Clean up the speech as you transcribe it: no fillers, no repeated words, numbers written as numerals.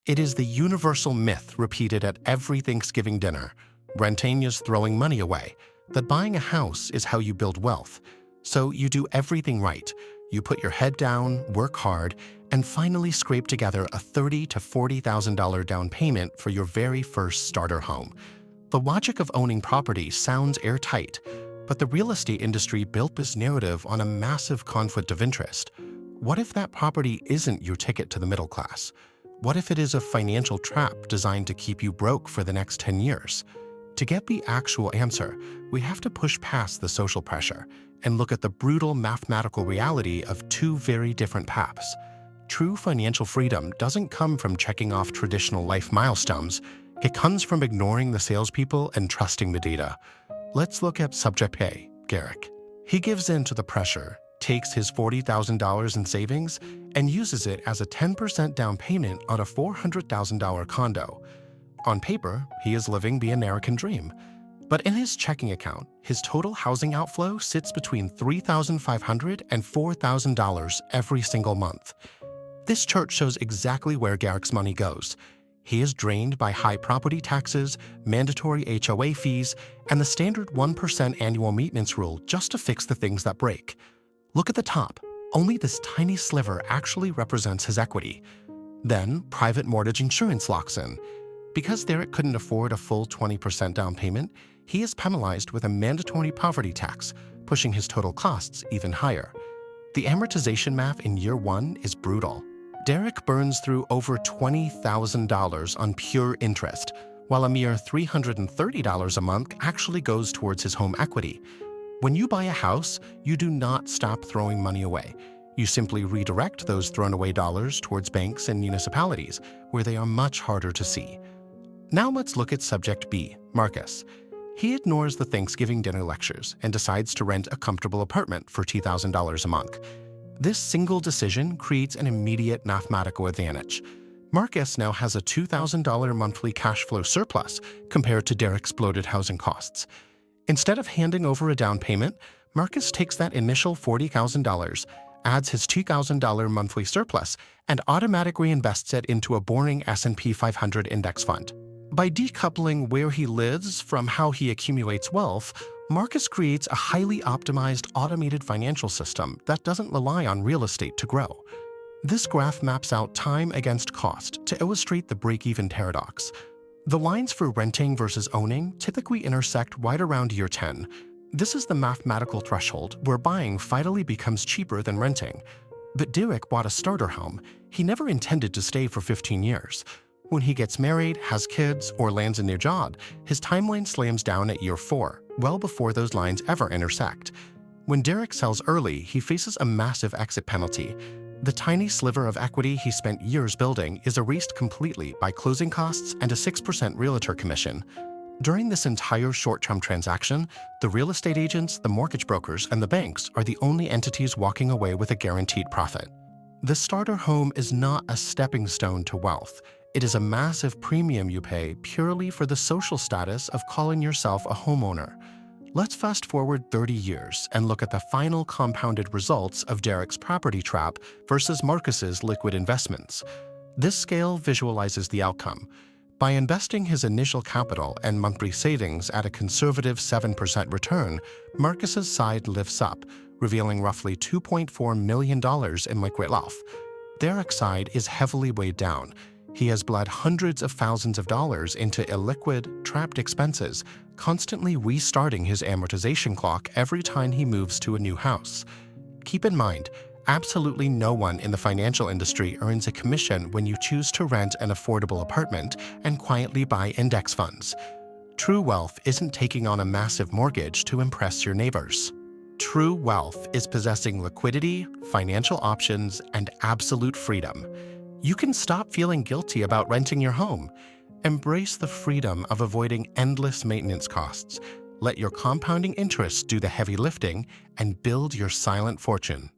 It is the universal myth repeated at every Thanksgiving dinner. Renting is throwing money away. That buying a house is how you build wealth. So you do everything right. You put your head down, work hard, and finally scrape together a $30,000 to $40,000 down payment for your very first starter home. The logic of owning property sounds airtight, but the real estate industry built this narrative on a massive conflict of interest. What if that property isn't your ticket to the middle class? What if it is a financial trap designed to keep you broke for the next 10 years? To get the actual answer, we have to push past the social pressure and look at the brutal mathematical reality of two very different paths. True financial freedom doesn't come from checking off traditional life milestones. It comes from ignoring the salespeople and trusting the data. Let's look at subject A, Garrick. He gives in to the pressure, takes his $40,000 in savings, and uses it as a 10% down payment on a $400,000 condo. On paper, he is living the American dream. But in his checking account, his total housing outflow sits between $3,500 and $4,000 every single month. This chart shows exactly where Garrick's money goes. He is drained by high property taxes, mandatory HOA fees, and the standard 1% annual maintenance rule just to fix the things that break. Look at the top. Only this tiny sliver actually represents his equity. Then, private mortgage insurance locks in. Because Derek couldn't afford a full 20% down payment, he is penalized with a mandatory poverty tax, pushing his total costs even higher. The amortization math in year one is brutal. Derek burns through over $20,000 on pure interest, while a mere $330 a month actually goes towards his home equity. When you buy a house, you do not stop throwing money away. You simply redirect those thrown away dollars towards banks and municipalities, where they are much harder to see. Now let's look at subject B, Marcus. He ignores the Thanksgiving dinner lectures and decides to rent a comfortable apartment for $2,000 a month. This single decision creates an immediate mathematical advantage. Marcus now has a $2,000 monthly cash flow surplus compared to Derek's bloated housing costs. Instead of handing over a down payment, Marcus takes that initial $40,000, adds his $2,000 monthly surplus, and automatically invests it into a boring S&P 500 index fund. By decoupling where he lives from how he accumulates wealth, Marcus creates a highly optimized automated financial system that doesn't rely on real estate to grow. This graph maps out time against cost to illustrate the break-even paradox. The lines for renting versus owning typically intersect right around year 10. This is the mathematical threshold where buying finally becomes cheaper than renting. But Derek bought a starter home. He never intended to stay for 15 years. When he gets married, has kids, or lands a new job, his timeline slams down at year 4, well before those lines ever intersect. When Derek sells early, he faces a massive exit penalty. The tiny sliver of equity he spent years building is erased completely by closing costs and a 6% realtor commission. During this entire short-term transaction, the real estate agents, the mortgage brokers, and the banks are the only entities walking away with a guaranteed profit. The starter home is not a stepping stone to wealth. It is a massive premium you pay purely for the social status of calling yourself a homeowner. Let's fast forward 30 years and look at the final compounded results of Derek's property trap versus Marcus's liquid investments. This scale visualizes the outcome. By investing his initial capital and monthly savings at a conservative 7% return, Marcus's side lifts up, revealing roughly $2.4 million in liquid wealth. Derek's side is heavily weighed down. He has bled hundreds of thousands of dollars into illiquid, trapped expenses, constantly restarting his amortization clock every time he moves to a new house. Keep in mind, absolutely no one in the financial industry earns a commission when you choose to rent an affordable apartment and quietly buy index funds. True wealth isn't taking on a massive mortgage to impress your neighbors. True wealth is possessing liquidity, financial options, and absolute freedom. You can stop feeling guilty about renting your home. Embrace the freedom of avoiding endless maintenance costs. Let your compounding interests do the heavy lifting and build your silent fortune.